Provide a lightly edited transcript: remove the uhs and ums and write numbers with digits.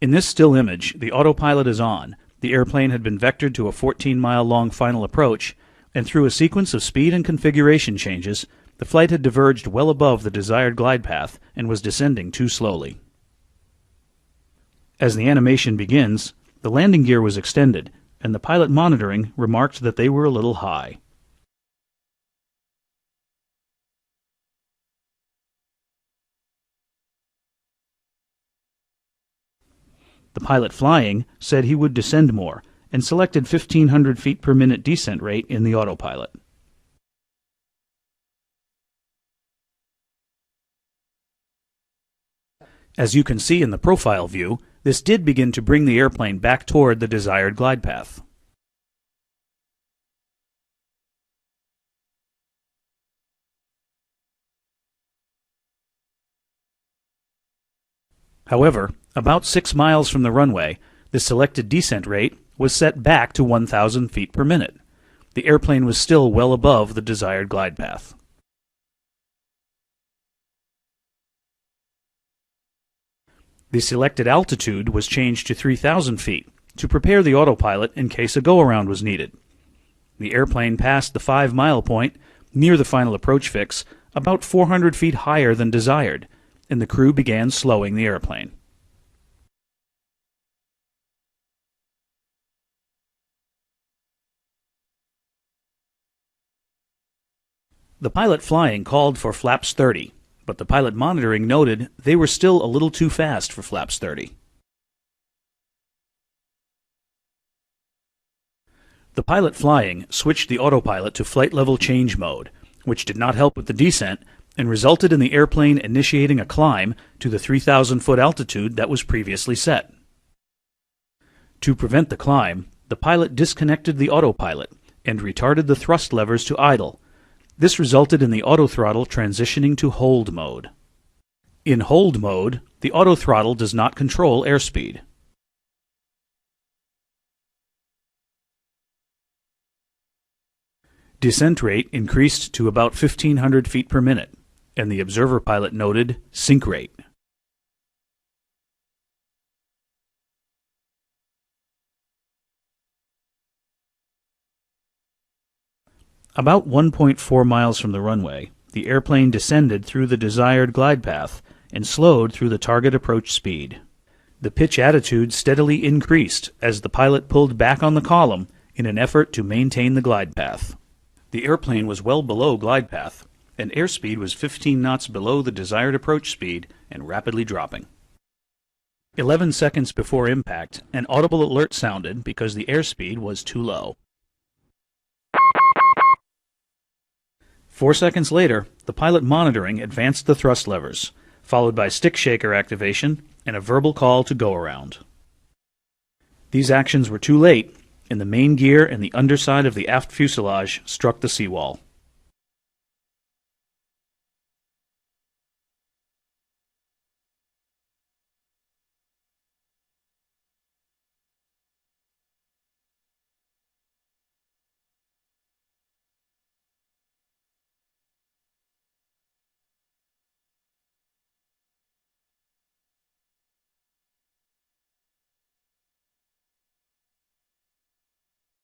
In this still image, the autopilot is on. The airplane had been vectored to a 14-mile-long final approach, and through a sequence of speed and configuration changes, the flight had diverged well above the desired glide path and was descending too slowly. As the animation begins, the landing gear was extended, and the pilot monitoring remarked that they were a little high. The pilot flying said he would descend more, and selected 1,500 feet per minute descent rate in the autopilot. As you can see in the profile view, this did begin to bring the airplane back toward the desired glide path. However, about 6 miles from the runway, the selected descent rate was set back to 1,000 feet per minute. The airplane was still well above the desired glide path. The selected altitude was changed to 3,000 feet to prepare the autopilot in case a go-around was needed. The airplane passed the 5-mile point near the final approach fix, about 400 feet higher than desired, and the crew began slowing the airplane. The pilot flying called for flaps 30, but the pilot monitoring noted they were still a little too fast for flaps 30. The pilot flying switched the autopilot to flight level change mode, which did not help with the descent and resulted in the airplane initiating a climb to the 3,000-foot altitude that was previously set. To prevent the climb, the pilot disconnected the autopilot and retarded the thrust levers to idle. This resulted in the autothrottle transitioning to hold mode. In hold mode, the autothrottle does not control airspeed. Descent rate increased to about 1,500 feet per minute, and the observer pilot noted sink rate. About 1.4 miles from the runway, the airplane descended through the desired glide path and slowed through the target approach speed. The pitch attitude steadily increased as the pilot pulled back on the column in an effort to maintain the glide path. The airplane was well below glide path, and airspeed was 15 knots below the desired approach speed and rapidly dropping. 11 seconds before impact, an audible alert sounded because the airspeed was too low. 4 seconds later, the pilot monitoring advanced the thrust levers, followed by stick shaker activation and a verbal call to go around. These actions were too late, and the main gear and the underside of the aft fuselage struck the seawall.